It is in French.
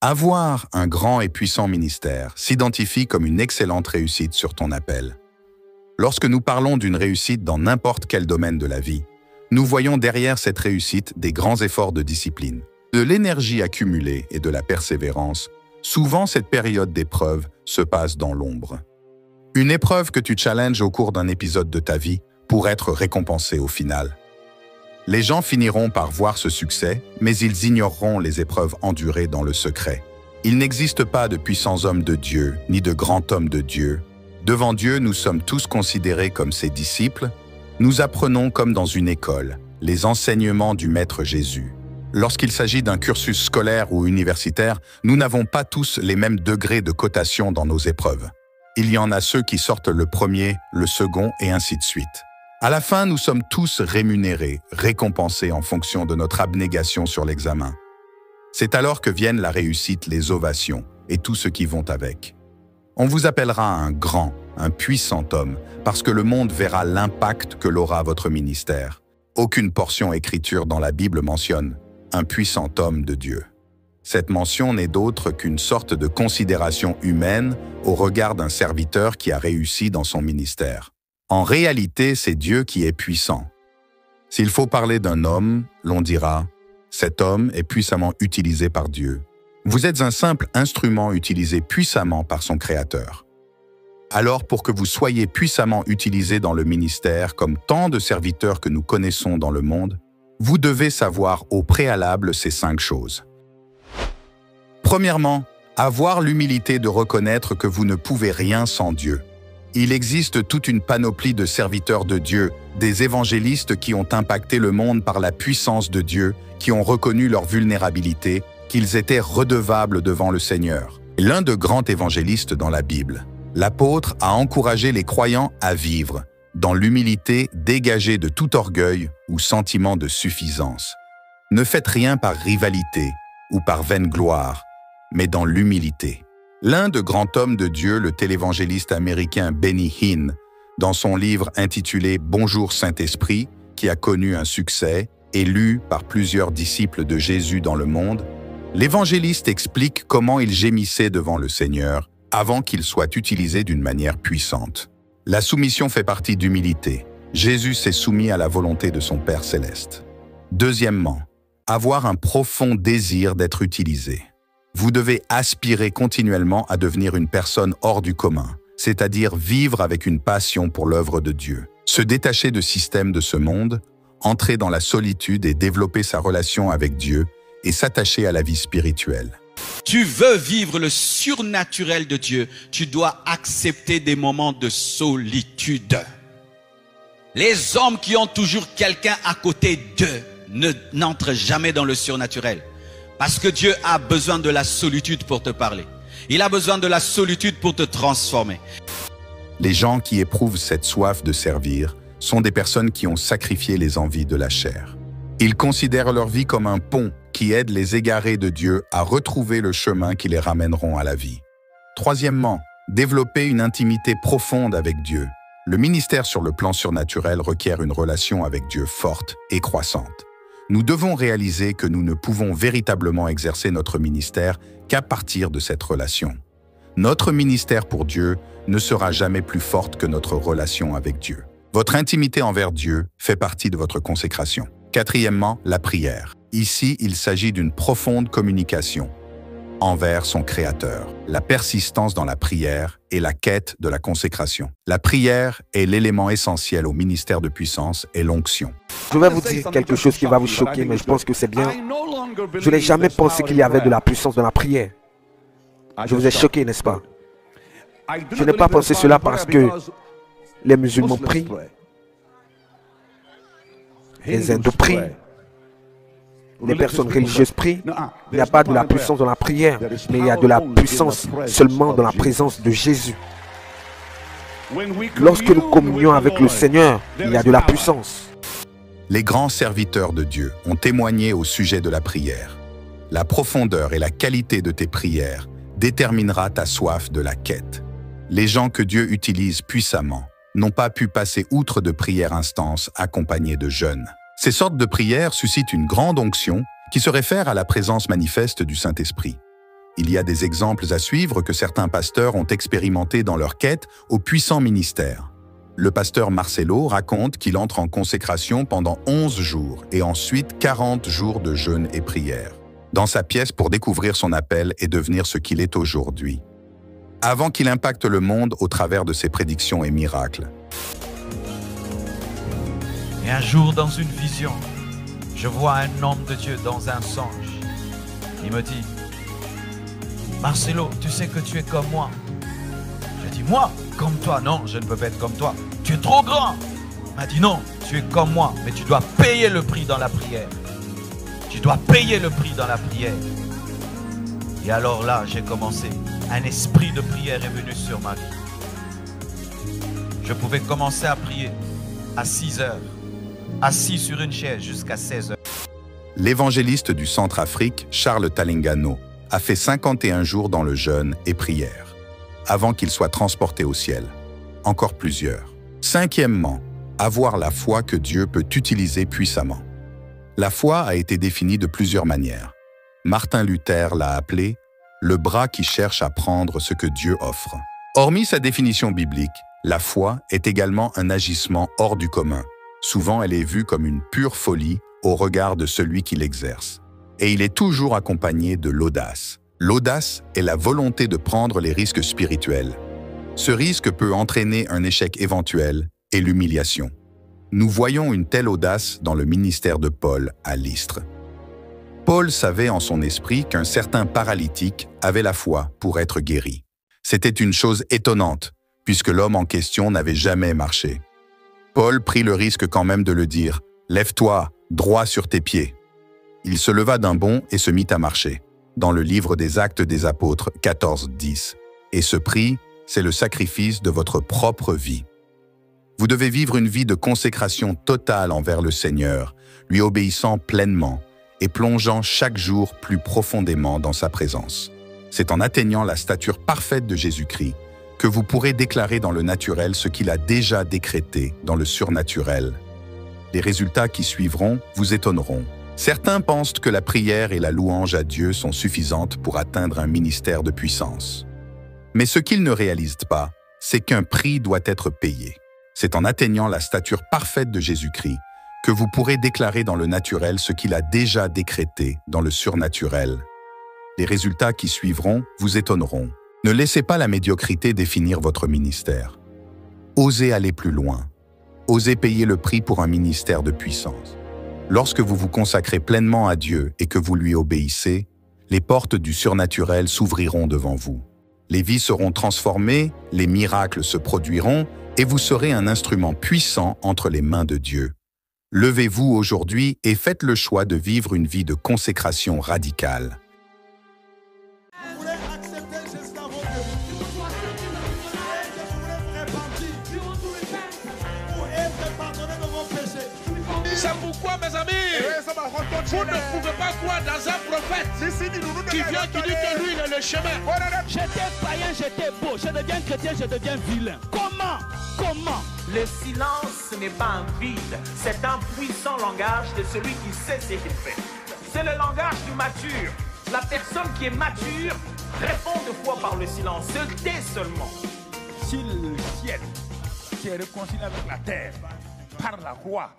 Avoir un grand et puissant ministère s'identifie comme une excellente réussite sur ton appel. Lorsque nous parlons d'une réussite dans n'importe quel domaine de la vie, nous voyons derrière cette réussite des grands efforts de discipline, de l'énergie accumulée et de la persévérance. Souvent, cette période d'épreuve se passe dans l'ombre. Une épreuve que tu challenges au cours d'un épisode de ta vie pour être récompensée au final. Les gens finiront par voir ce succès, mais ils ignoreront les épreuves endurées dans le secret. Il n'existe pas de puissants hommes de Dieu, ni de grands hommes de Dieu. Devant Dieu, nous sommes tous considérés comme ses disciples. Nous apprenons comme dans une école, les enseignements du Maître Jésus. Lorsqu'il s'agit d'un cursus scolaire ou universitaire, nous n'avons pas tous les mêmes degrés de cotation dans nos épreuves. Il y en a ceux qui sortent le premier, le second et ainsi de suite. À la fin, nous sommes tous rémunérés, récompensés en fonction de notre abnégation sur l'examen. C'est alors que viennent la réussite, les ovations et tout ce qui vont avec. On vous appellera un grand, un puissant homme, parce que le monde verra l'impact que l'aura votre ministère. Aucune portion écriture dans la Bible mentionne un puissant homme de Dieu. Cette mention n'est d'autre qu'une sorte de considération humaine au regard d'un serviteur qui a réussi dans son ministère. En réalité, c'est Dieu qui est puissant. S'il faut parler d'un homme, l'on dira « cet homme est puissamment utilisé par Dieu ». Vous êtes un simple instrument utilisé puissamment par son Créateur. Alors, pour que vous soyez puissamment utilisé dans le ministère comme tant de serviteurs que nous connaissons dans le monde, vous devez savoir au préalable ces 5 choses. Premièrement, avoir l'humilité de reconnaître que vous ne pouvez rien sans Dieu. Il existe toute une panoplie de serviteurs de Dieu, des évangélistes qui ont impacté le monde par la puissance de Dieu, qui ont reconnu leur vulnérabilité, qu'ils étaient redevables devant le Seigneur. L'un de grands évangélistes dans la Bible, l'apôtre a encouragé les croyants à vivre, dans l'humilité dégagée de tout orgueil ou sentiment de suffisance. Ne faites rien par rivalité ou par vaine gloire, mais dans l'humilité. L'un de grands hommes de Dieu, le télévangéliste américain Benny Hinn, dans son livre intitulé « Bonjour Saint-Esprit », qui a connu un succès et lu par plusieurs disciples de Jésus dans le monde, l'évangéliste explique comment il gémissait devant le Seigneur avant qu'il soit utilisé d'une manière puissante. La soumission fait partie d'humilité. Jésus s'est soumis à la volonté de son Père céleste. Deuxièmement, avoir un profond désir d'être utilisé. Vous devez aspirer continuellement à devenir une personne hors du commun, c'est-à-dire vivre avec une passion pour l'œuvre de Dieu, se détacher de systèmes de ce monde, entrer dans la solitude et développer sa relation avec Dieu et s'attacher à la vie spirituelle. Tu veux vivre le surnaturel de Dieu, tu dois accepter des moments de solitude. Les hommes qui ont toujours quelqu'un à côté d'eux n'entrent jamais dans le surnaturel. Parce que Dieu a besoin de la solitude pour te parler. Il a besoin de la solitude pour te transformer. Les gens qui éprouvent cette soif de servir sont des personnes qui ont sacrifié les envies de la chair. Ils considèrent leur vie comme un pont qui aide les égarés de Dieu à retrouver le chemin qui les ramèneront à la vie. Troisièmement, développer une intimité profonde avec Dieu. Le ministère sur le plan surnaturel requiert une relation avec Dieu forte et croissante. Nous devons réaliser que nous ne pouvons véritablement exercer notre ministère qu'à partir de cette relation. Notre ministère pour Dieu ne sera jamais plus forte que notre relation avec Dieu. Votre intimité envers Dieu fait partie de votre consécration. Quatrièmement, la prière. Ici, il s'agit d'une profonde communication envers son Créateur, la persistance dans la prière et la quête de la consécration. La prière est l'élément essentiel au ministère de puissance et l'onction. Je vais vous dire quelque chose qui va vous choquer, mais je pense que c'est bien. Je n'ai jamais pensé qu'il y avait de la puissance dans la prière. Je vous ai choqué, n'est-ce pas? Je n'ai pas pensé cela parce que les musulmans prient, les hindous prient, les personnes religieuses prient. Il n'y a pas de la puissance dans la prière, mais il y a de la puissance seulement dans la présence de Jésus. Lorsque nous communions avec le Seigneur, il y a de la puissance. Les grands serviteurs de Dieu ont témoigné au sujet de la prière. La profondeur et la qualité de tes prières déterminera ta soif de la quête. Les gens que Dieu utilise puissamment n'ont pas pu passer outre de prières instances accompagnées de jeûnes. Ces sortes de prières suscitent une grande onction qui se réfère à la présence manifeste du Saint-Esprit. Il y a des exemples à suivre que certains pasteurs ont expérimentés dans leur quête au puissant ministère. Le pasteur Marcelo raconte qu'il entre en consécration pendant 11 jours et ensuite 40 jours de jeûne et prière dans sa pièce pour découvrir son appel et devenir ce qu'il est aujourd'hui, avant qu'il impacte le monde au travers de ses prédictions et miracles. Et un jour, dans une vision, je vois un homme de Dieu dans un songe. Il me dit, Marcelo, tu sais que tu es comme moi. Je dis, moi, comme toi? Non, je ne peux pas être comme toi. Tu es trop grand. Il m'a dit, non, tu es comme moi, mais tu dois payer le prix dans la prière. Tu dois payer le prix dans la prière. Et alors là, j'ai commencé. Un esprit de prière est venu sur ma vie. Je pouvais commencer à prier à 6 heures, assis sur une chaise jusqu'à 16 heures. L'évangéliste du Centrafrique, Charles Talengano, a fait 51 jours dans le jeûne et prière, avant qu'il soit transporté au ciel. Encore plusieurs. Cinquièmement, avoir la foi que Dieu peut utiliser puissamment. La foi a été définie de plusieurs manières. Martin Luther l'a appelée « le bras qui cherche à prendre ce que Dieu offre ». Hormis sa définition biblique, la foi est également un agissement hors du commun. Souvent, elle est vue comme une pure folie au regard de celui qui l'exerce. Et il est toujours accompagné de l'audace. L'audace est la volonté de prendre les risques spirituels. Ce risque peut entraîner un échec éventuel et l'humiliation. Nous voyons une telle audace dans le ministère de Paul à Lystre. Paul savait en son esprit qu'un certain paralytique avait la foi pour être guéri. C'était une chose étonnante, puisque l'homme en question n'avait jamais marché. Paul prit le risque quand même de le dire « Lève-toi, droit sur tes pieds ». Il se leva d'un bond et se mit à marcher, dans le livre des Actes des Apôtres 14:10. Et ce prix, c'est le sacrifice de votre propre vie. Vous devez vivre une vie de consécration totale envers le Seigneur, lui obéissant pleinement et plongeant chaque jour plus profondément dans sa présence. C'est en atteignant la stature parfaite de Jésus-Christ que vous pourrez déclarer dans le naturel ce qu'il a déjà décrété dans le surnaturel. Les résultats qui suivront vous étonneront. Certains pensent que la prière et la louange à Dieu sont suffisantes pour atteindre un ministère de puissance. Mais ce qu'ils ne réalisent pas, c'est qu'un prix doit être payé. C'est en atteignant la stature parfaite de Jésus-Christ que vous pourrez déclarer dans le naturel ce qu'il a déjà décrété dans le surnaturel. Les résultats qui suivront vous étonneront. Ne laissez pas la médiocrité définir votre ministère. Osez aller plus loin. Osez payer le prix pour un ministère de puissance. Lorsque vous vous consacrez pleinement à Dieu et que vous lui obéissez, les portes du surnaturel s'ouvriront devant vous. Les vies seront transformées, les miracles se produiront et vous serez un instrument puissant entre les mains de Dieu. Levez-vous aujourd'hui et faites le choix de vivre une vie de consécration radicale. C'est pourquoi, mes amis, vous ne pouvez pas croire dans un prophète qui vient, qui dit que lui, il est le chemin. J'étais païen, j'étais beau. Je deviens chrétien, je deviens vilain. Comment? Le silence, ce n'est pas un vide, c'est un puissant langage de celui qui sait ce qu'il fait. C'est le langage du mature. La personne qui est mature répond de fois par le silence, se tait seulement. Si le ciel qui est réconcilié avec la terre par la croix